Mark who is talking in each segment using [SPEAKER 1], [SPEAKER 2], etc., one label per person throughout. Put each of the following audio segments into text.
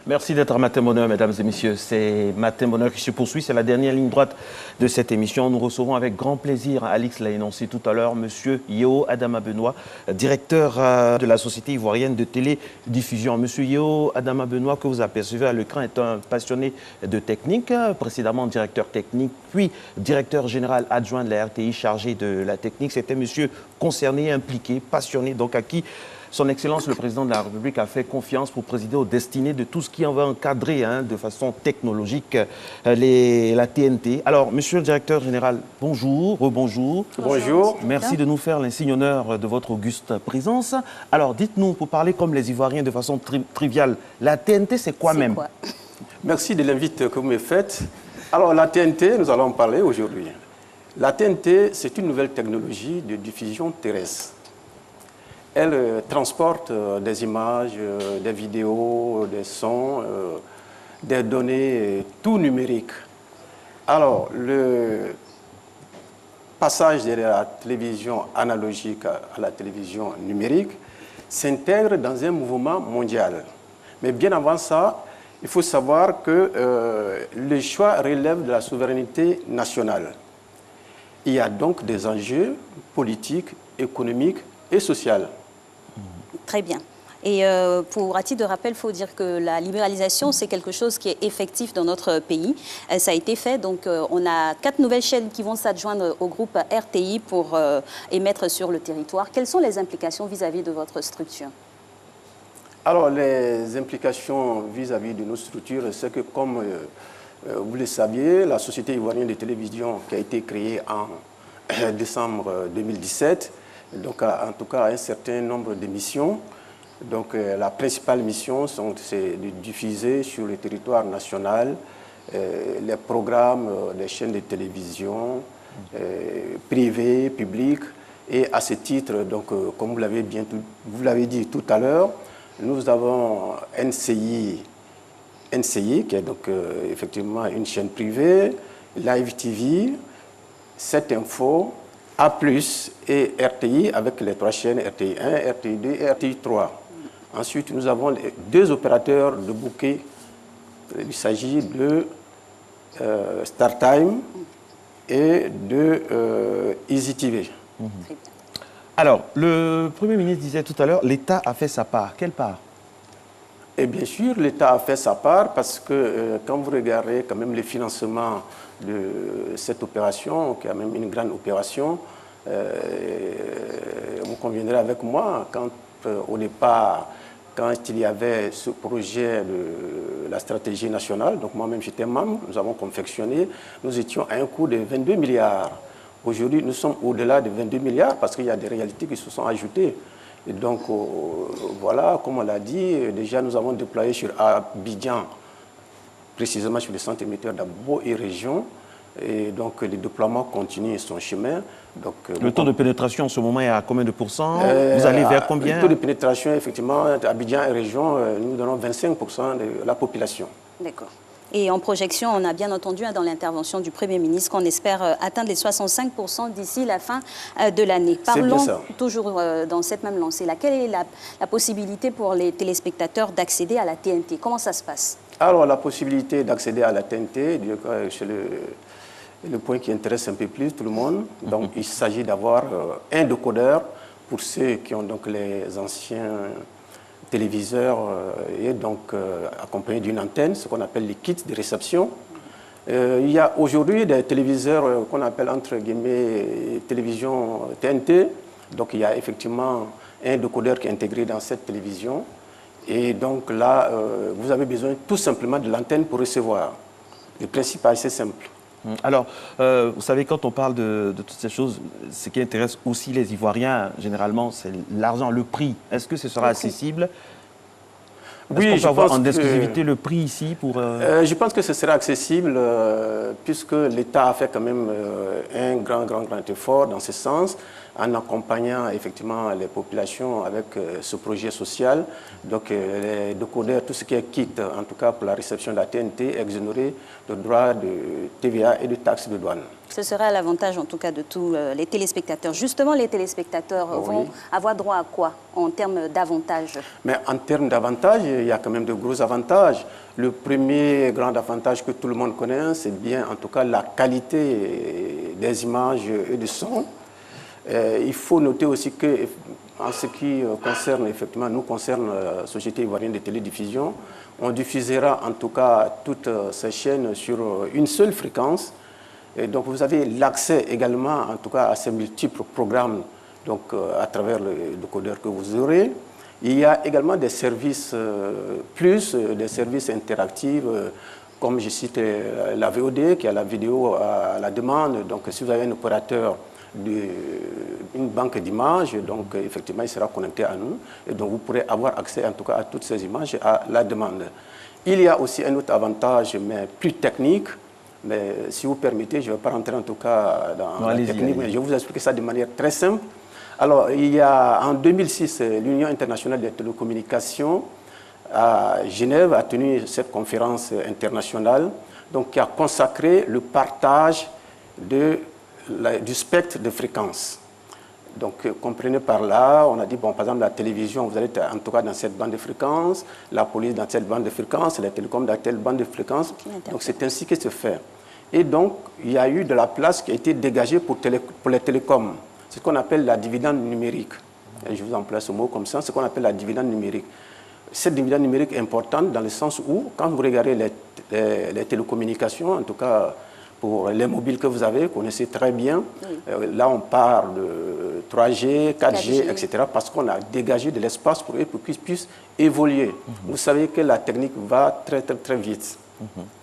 [SPEAKER 1] Merci d'être à Matin Bonheur, mesdames et messieurs. C'est Matin Bonheur qui se poursuit. C'est la dernière ligne droite de cette émission. Nous recevons avec grand plaisir, Alix l'a énoncé tout à l'heure, Monsieur Yeo Adama Benoît, directeur de la Société ivoirienne de télédiffusion. Monsieur Yeo Adama Benoît, que vous apercevez à l'écran, est un passionné de technique, précédemment directeur technique, puis directeur général adjoint de la RTI chargé de la technique. C'était monsieur concerné, impliqué, passionné, donc à qui Son Excellence le Président de la République a fait confiance pour présider aux destinées de tout ce qui en va encadrer de façon technologique la TNT. Alors, Monsieur le Directeur Général, bonjour, rebonjour.
[SPEAKER 2] Bonjour.
[SPEAKER 1] Merci de nous faire l'insigne honneur de votre auguste présence. Alors, dites-nous, pour parler comme les Ivoiriens de façon triviale, la TNT, c'est quoi même?
[SPEAKER 2] Merci de l'invite que vous me faites. Alors, la TNT, nous allons en parler aujourd'hui. La TNT, c'est une nouvelle technologie de diffusion terrestre. Elle transporte des images, des vidéos, des sons, des données, tout numérique. Alors, le passage de la télévision analogique à la télévision numérique s'intègre dans un mouvement mondial. Mais bien avant ça, il faut savoir que le choix relève de la souveraineté nationale. Il y a donc des enjeux politiques, économiques et sociaux.
[SPEAKER 3] Très bien. Et à titre de rappel, il faut dire que la libéralisation, c'est quelque chose qui est effectif dans notre pays. Ça a été fait, donc on a 4 nouvelles chaînes qui vont s'adjoindre au groupe RTI pour émettre sur le territoire. Quelles sont les implications vis-à-vis de votre structure?
[SPEAKER 2] Alors, les implications vis-à-vis de nos structures, c'est que comme vous le saviez, la Société ivoirienne de télévision qui a été créée en décembre 2017, donc en tout cas un certain nombre de missions. Donc la principale mission, c'est de diffuser sur le territoire national les programmes des chaînes de télévision privées, publiques. Et à ce titre, donc, comme vous l'avez dit tout à l'heure, nous avons NCI qui est donc effectivement une chaîne privée, Live TV, 7Info, A+, et RTI avec les 3 chaînes RTI 1, RTI 2 et RTI 3. Ensuite, nous avons 2 opérateurs de bouquet. Il s'agit de StarTime et de Easy TV.
[SPEAKER 1] Alors, le Premier ministre disait tout à l'heure, l'État a fait sa part. Quelle part?
[SPEAKER 2] Et bien sûr, l'État a fait sa part parce que quand vous regardez quand même les financements de cette opération, qui est même une grande opération, vous conviendrez avec moi, quand au départ, quand il y avait ce projet de la stratégie nationale, donc moi-même j'étais membre, nous avons confectionné, nous étions à un coût de 22 milliards. Aujourd'hui, nous sommes au-delà de 22 milliards parce qu'il y a des réalités qui se sont ajoutées. Et donc, voilà, comme on l'a dit, déjà nous avons déployé sur Abidjan, précisément sur le centre émetteur d'Abo et région. Et donc, le déploiement continue son chemin. Donc,
[SPEAKER 1] le taux de pénétration en ce moment est à combien de pourcents? Vous allez vers combien?
[SPEAKER 2] Le taux de pénétration, effectivement, Abidjan et région, nous donnons 25% de la population.
[SPEAKER 3] D'accord. Et en projection, on a bien entendu dans l'intervention du Premier ministre qu'on espère atteindre les 65% d'ici la fin de l'année. Parlons toujours dans cette même lancée. Quelle est la possibilité pour les téléspectateurs d'accéder à la TNT? Comment ça se passe?
[SPEAKER 2] Alors, la possibilité d'accéder à la TNT, c'est le point qui intéresse un peu plus tout le monde. Donc, il s'agit d'avoir un décodeur pour ceux qui ont donc les anciens téléviseurs et donc accompagné d'une antenne, ce qu'on appelle les kits de réception. Il y a aujourd'hui des téléviseurs qu'on appelle entre guillemets télévision TNT. Donc il y a effectivement un décodeur qui est intégré dans cette télévision. Et donc là, vous avez besoin tout simplement de l'antenne pour recevoir. Le principe est assez simple.
[SPEAKER 1] Alors, vous savez, quand on parle de toutes ces choses, ce qui intéresse aussi les Ivoiriens, généralement, c'est l'argent, le prix. Est-ce que ce sera accessible?
[SPEAKER 2] Oui,
[SPEAKER 1] je peut avoir en exclusivité le prix ici pour...
[SPEAKER 2] Je pense que ce sera accessible puisque l'État a fait quand même un grand effort dans ce sens. en accompagnant effectivement les populations avec ce projet social. Donc les décodeurs, tout ce qui est kit, en tout cas pour la réception de la TNT, exonéré de droits de TVA et de taxes de douane.
[SPEAKER 3] Ce sera à l'avantage en tout cas de tous les téléspectateurs. Justement, les téléspectateurs vont avoir droit à quoi en termes d'avantages? Mais
[SPEAKER 2] en termes d'avantages, il y a quand même de gros avantages. Le premier grand avantage que tout le monde connaît, c'est bien en tout cas la qualité des images et du son. Il faut noter aussi que, en ce qui concerne, effectivement, nous concerne la Société ivoirienne de télédiffusion, on diffusera en tout cas toutes ces chaînes sur une seule fréquence. Et donc vous avez l'accès également, en tout cas, à ces multiples programmes, donc à travers le décodeur que vous aurez. Il y a également des services des services interactifs, comme je cite la VOD, qui a la vidéo à la demande. Donc si vous avez un opérateur d'une banque d'images, donc effectivement il sera connecté à nous, et donc vous pourrez avoir accès en tout cas à toutes ces images à la demande. Il y a aussi un autre avantage, mais plus technique. Mais si vous permettez, je ne vais pas rentrer en tout cas dans la technique, mais je vais vous expliquer ça de manière très simple. Alors, il y a en 2006, l'Union internationale des télécommunications à Genève a tenu cette conférence internationale donc, qui a consacré le partage du spectre de fréquences. Donc, comprenez par là, on a dit, bon, par exemple, la télévision, vous allez être en tout cas dans cette bande de fréquence, la police dans cette bande de fréquence, les télécoms dans telle bande de fréquence. Donc, c'est ainsi que se fait. Et donc, il y a eu de la place qui a été dégagée pour les télécoms. C'est ce qu'on appelle la dividende numérique. Et je vous emploie ce mot comme ça, c'est ce qu'on appelle la dividende numérique. Cette dividende numérique est importante dans le sens où, quand vous regardez les télécommunications, en tout cas pour les mobiles que vous avez, vous connaissez très bien, là on parle de 3G, 4G, etc., parce qu'on a dégagé de l'espace pour eux pour qu'ils puissent évoluer. Vous savez que la technique va très, très, très vite.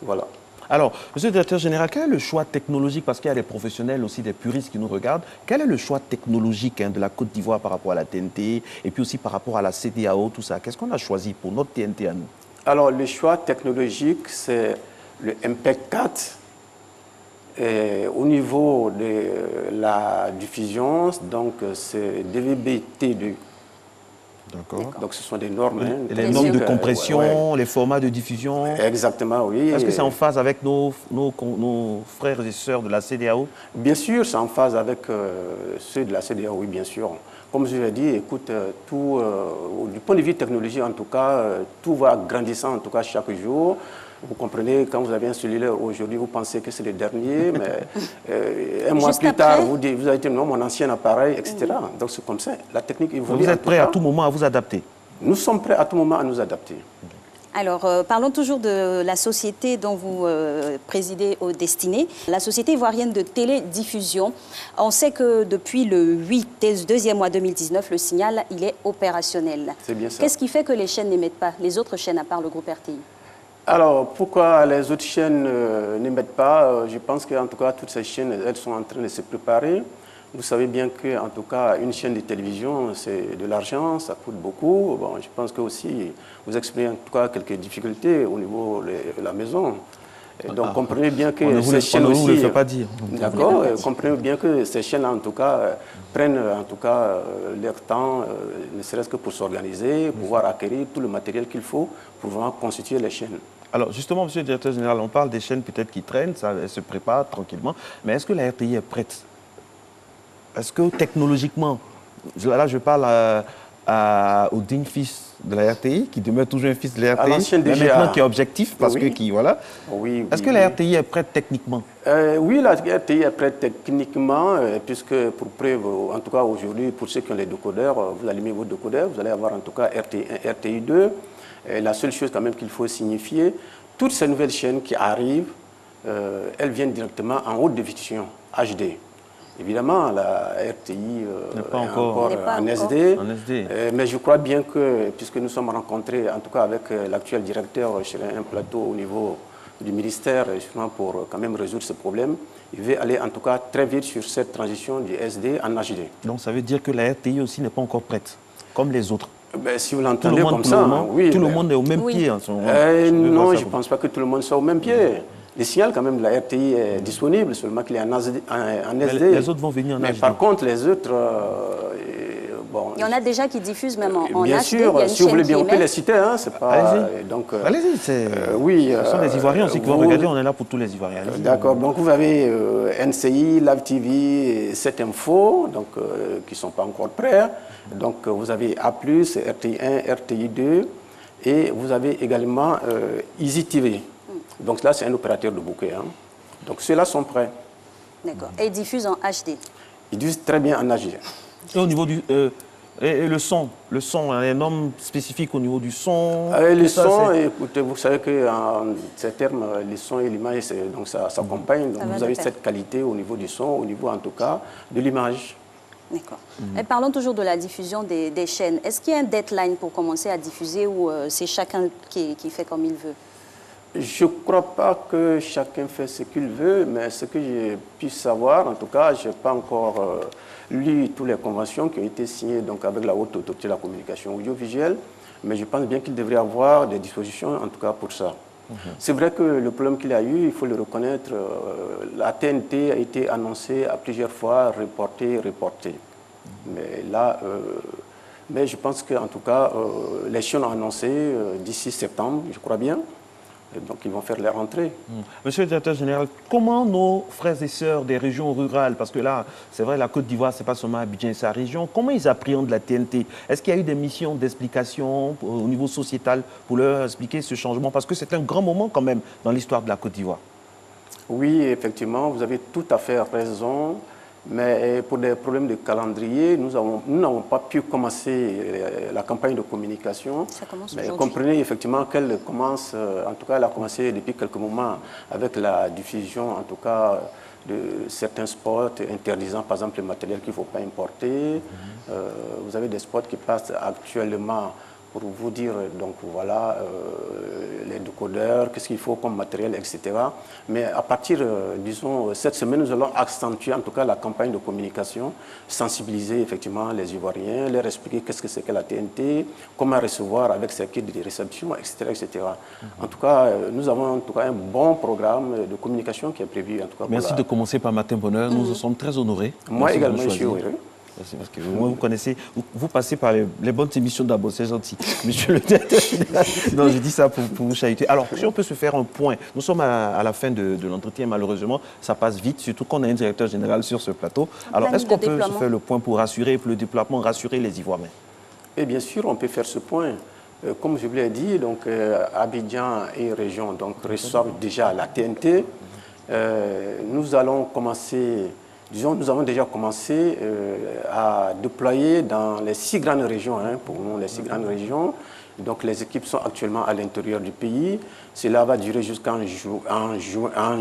[SPEAKER 2] Voilà.
[SPEAKER 1] Alors, monsieur le directeur général, quel est le choix technologique, parce qu'il y a des professionnels aussi, des puristes qui nous regardent, quel est le choix technologique de la Côte d'Ivoire par rapport à la TNT et puis aussi par rapport à la CEDEAO, tout ça? Qu'est-ce qu'on a choisi pour notre TNT à nous?
[SPEAKER 2] Alors, le choix technologique, c'est le MPEG 4. Et au niveau de la diffusion, donc c'est DVB-T2.
[SPEAKER 1] D'accord.
[SPEAKER 2] Donc ce sont des normes.
[SPEAKER 1] Les normes de compression, les formats de diffusion.
[SPEAKER 2] Exactement, oui.
[SPEAKER 1] Est-ce que c'est en phase avec nos frères et sœurs de la CEDEAO?
[SPEAKER 2] Bien sûr, c'est en phase avec ceux de la CEDEAO, oui, bien sûr. Comme je l'ai dit, écoute, du point de vue technologique, en tout cas, tout va grandissant, en tout cas, chaque jour. Vous comprenez, quand vous avez un cellulaire aujourd'hui, vous pensez que c'est le dernier, mais un mois plus tard, vous avez dit non, mon ancien appareil, etc. Donc c'est comme ça, la technique évolue.
[SPEAKER 1] Vous êtes prêts à tout moment à vous adapter?
[SPEAKER 2] Nous sommes prêts à tout moment à nous adapter.
[SPEAKER 3] Alors, parlons toujours de la société dont vous présidez au Destiné, la Société ivoirienne de télédiffusion. On sait que depuis le 2e mois 2019, le signal, il est opérationnel.
[SPEAKER 2] C'est bien ça.
[SPEAKER 3] Qu'est-ce qui fait que les chaînes n'émettent pas, les autres chaînes à part le groupe RTI?
[SPEAKER 2] Alors, pourquoi les autres chaînes n'émettent pas? Je pense qu'en tout cas, toutes ces chaînes, elles sont en train de se préparer. Vous savez bien qu'en tout cas, une chaîne de télévision, c'est de l'argent, ça coûte beaucoup. Bon, je pense que aussi, vous exprimez en tout cas quelques difficultés au niveau de la maison. Et donc, comprenez bien que ces chaînes aussi...
[SPEAKER 1] On ne le fait pas dire.
[SPEAKER 2] D'accord, comprenez bien que ces chaînes, en tout cas, prennent en tout cas leur temps, ne serait-ce que pour s'organiser, pouvoir acquérir tout le matériel qu'il faut pour vraiment constituer les chaînes.
[SPEAKER 1] Alors justement, monsieur le directeur général, on parle des chaînes peut-être qui traînent, ça se prépare tranquillement, mais est-ce que la RTI est prête? Est-ce que technologiquement, là je parle au digne fils de la RTI, qui demeure toujours un fils de la RTI, mais maintenant qui est objectif, parce que voilà.
[SPEAKER 2] Oui,
[SPEAKER 1] est-ce que la RTI est prête techniquement?
[SPEAKER 2] Oui, la RTI est prête techniquement, puisque pour preuve, en tout cas aujourd'hui, pour ceux qui ont les décodeurs, vous allumez vos décodeurs, vous allez avoir en tout cas RTI1, RTI2. La seule chose quand même qu'il faut signifier, toutes ces nouvelles chaînes qui arrivent, elles viennent directement en haute définition, HD. Évidemment, la RTI n'est pas encore en SD, mais je crois bien que, puisque nous sommes rencontrés, en tout cas avec l'actuel directeur sur un plateau au niveau du ministère, justement pour quand même résoudre ce problème, il va aller en tout cas très vite sur cette transition du SD en HD.
[SPEAKER 1] Donc ça veut dire que la RTI aussi n'est pas encore prête, comme les autres?
[SPEAKER 2] Ben, si vous l'entendez comme ça,
[SPEAKER 1] oui. Tout le monde est au même pied en ce moment.
[SPEAKER 2] Non, je ne pense pas que tout le monde soit au même pied. Le signal quand même de la RTI est disponible, seulement qu'il est en SD.
[SPEAKER 1] Les autres vont venir en
[SPEAKER 2] Mais
[SPEAKER 1] HD.
[SPEAKER 2] par contre, les autres... bon,
[SPEAKER 3] il y en a déjà qui diffusent même en
[SPEAKER 2] bien
[SPEAKER 3] HD.
[SPEAKER 2] sûr, si vous voulez bien, on peut les citer. Hein, c'est pas,
[SPEAKER 1] allez-y.
[SPEAKER 2] Donc,
[SPEAKER 1] allez-y,
[SPEAKER 2] oui,
[SPEAKER 1] ce sont les Ivoiriens aussi qui vont regarder, on est là pour tous les Ivoiriens.
[SPEAKER 2] D'accord, donc vous avez NCI, Live TV, 7 Info, donc, qui ne sont pas encore prêts. Donc vous avez A+, RTI1, RTI2, et vous avez également Easy TV. Donc là, c'est un opérateur de bouquet. Hein. Donc ceux-là sont prêts.
[SPEAKER 3] D'accord. Et ils diffusent en HD.
[SPEAKER 2] Ils diffusent très bien en HD.
[SPEAKER 1] Et au niveau du... et le son, il y a un norme spécifique au niveau du son.
[SPEAKER 2] Le son, écoutez, vous savez que ces termes, les sons et l'image, donc ça s'accompagne. Donc vous avez cette qualité au niveau du son, au niveau en tout cas de l'image.
[SPEAKER 3] D'accord. Et parlons toujours de la diffusion des chaînes. Est-ce qu'il y a un deadline pour commencer à diffuser ou c'est chacun qui fait comme il veut?
[SPEAKER 2] Je ne crois pas que chacun fait ce qu'il veut, mais ce que j'ai pu savoir, en tout cas, je n'ai pas encore lu toutes les conventions qui ont été signées donc, avec la Haute Autorité de la Communication audiovisuelle, mais je pense bien qu'il devrait y avoir des dispositions, en tout cas, pour ça. C'est vrai que le problème qu'il a eu, il faut le reconnaître, la TNT a été annoncée à plusieurs fois, reportée. Mais là, mais je pense qu'en tout cas, les chaînes ont annoncé d'ici septembre, je crois bien. Donc, ils vont faire leur rentrée.
[SPEAKER 1] Monsieur le directeur général, comment nos frères et sœurs des régions rurales, parce que là, c'est vrai, la Côte d'Ivoire, ce n'est pas seulement Abidjan et sa région, comment ils appréhendent la TNT? Est-ce qu'il y a eu des missions d'explication au niveau sociétal pour leur expliquer ce changement? Parce que c'est un grand moment quand même dans l'histoire de la Côte d'Ivoire.
[SPEAKER 2] Oui, effectivement, vous avez tout à fait raison. Mais pour des problèmes de calendrier, nous n'avons pas pu commencer la campagne de communication.
[SPEAKER 3] Ça commence
[SPEAKER 2] mais
[SPEAKER 3] aujourd'hui.
[SPEAKER 2] comprenez effectivement qu'elle commence, en tout cas elle a commencé depuis quelques moments avec la diffusion en tout cas de certains spots interdisant par exemple le matériel qu'il ne faut pas importer. Vous avez des spots qui passent actuellement pour vous dire, donc voilà, les décodeurs, qu'est-ce qu'il faut comme matériel, etc. Mais à partir, disons, cette semaine, nous allons accentuer en tout cas la campagne de communication, sensibiliser effectivement les Ivoiriens, leur expliquer qu'est-ce que c'est que la TNT, comment recevoir avec ces kits de réception, etc. etc. En tout cas, nous avons en tout cas un bon programme de communication qui est prévu. En tout cas,
[SPEAKER 1] merci de commencer par Matin Bonheur, nous sommes très honorés.
[SPEAKER 2] Moi
[SPEAKER 1] merci
[SPEAKER 2] également, je suis heureux.
[SPEAKER 1] Parce que vous connaissez, vous passez par les bonnes émissions d'abord, c'est gentil. Monsieur le directeur général, non, je dis ça pour vous chahuter. Alors, si on peut se faire un point, nous sommes à la fin de l'entretien, malheureusement, ça passe vite, surtout qu'on a un directeur général sur ce plateau. Alors, est-ce qu'on peut se faire le point pour rassurer, pour le déploiement, rassurer les Ivoiriens?
[SPEAKER 2] Et bien sûr, on peut faire ce point. Comme je vous l'ai dit, donc, Abidjan et région donc, reçoivent déjà la TNT. Nous allons commencer... Disons, nous avons déjà commencé à déployer dans les 6 grandes régions, hein, pour nous, les 6 grandes régions. Donc, les équipes sont actuellement à l'intérieur du pays. Cela va durer jusqu'en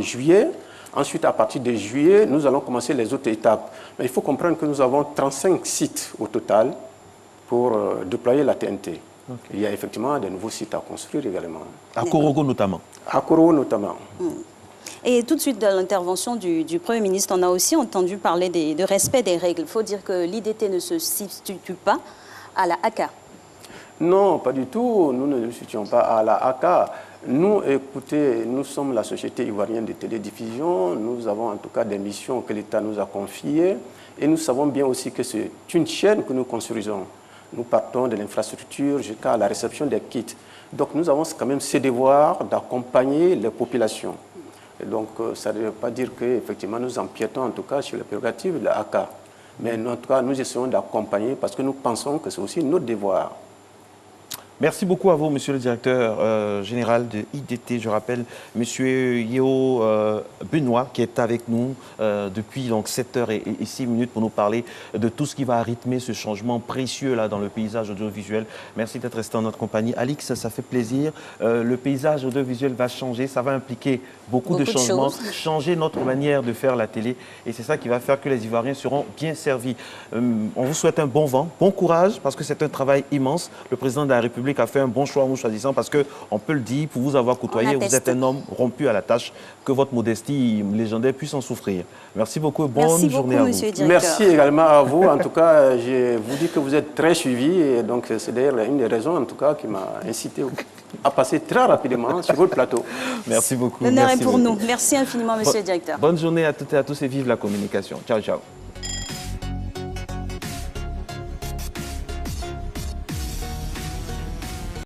[SPEAKER 2] juillet. Ensuite, à partir de juillet, nous allons commencer les autres étapes. Mais il faut comprendre que nous avons 35 sites au total pour déployer la TNT. Okay. Il y a effectivement de nouveaux sites à construire également.
[SPEAKER 1] À Korogo notamment.
[SPEAKER 2] À Korogo notamment.
[SPEAKER 3] Et tout de suite, dans l'intervention du Premier ministre, on a aussi entendu parler de respect des règles. Il faut dire que l'IDT ne se substitue pas à la ACA.
[SPEAKER 2] Non, pas du tout. Nous ne nous substituons pas à la ACA. Nous, écoutez, nous sommes la Société ivoirienne de télédiffusion. Nous avons en tout cas des missions que l'État nous a confiées. Et nous savons bien aussi que c'est une chaîne que nous construisons. Nous partons de l'infrastructure jusqu'à la réception des kits. Donc nous avons quand même ce devoir d'accompagner les populations. Et donc, ça ne veut pas dire qu'effectivement, nous empiétons en tout cas sur les prérogatives de la ACA. Mais en tout cas, nous essayons d'accompagner parce que nous pensons que c'est aussi notre devoir.
[SPEAKER 1] Merci beaucoup à vous, monsieur le directeur général de IDT. Je rappelle, monsieur Yeo Benoît, qui est avec nous depuis donc, 7h06 pour nous parler de tout ce qui va rythmer ce changement précieux là, dans le paysage audiovisuel. Merci d'être resté en notre compagnie. Alix, ça fait plaisir. Le paysage audiovisuel va changer. Ça va impliquer beaucoup de changements, changer notre manière de faire la télé. Et c'est ça qui va faire que les Ivoiriens seront bien servis. On vous souhaite un bon vent, bon courage, parce que c'est un travail immense. Le président de la République a fait un bon choix en vous choisissant parce qu'on peut le dire, pour vous avoir côtoyé, vous êtes un homme rompu à la tâche, que votre modestie légendaire puisse en souffrir. Merci beaucoup et bonne journée à vous.
[SPEAKER 2] Merci également à vous. En tout cas, je vous dis que vous êtes très suivi et donc c'est d'ailleurs une des raisons en tout cas qui m'a incité. à passer très rapidement sur votre plateau.
[SPEAKER 1] Merci beaucoup.
[SPEAKER 3] L'honneur est
[SPEAKER 1] Merci
[SPEAKER 3] pour
[SPEAKER 1] beaucoup.
[SPEAKER 3] nous. Merci infiniment, monsieur le directeur.
[SPEAKER 1] Bonne journée à toutes et à tous et vive la communication. Ciao, ciao.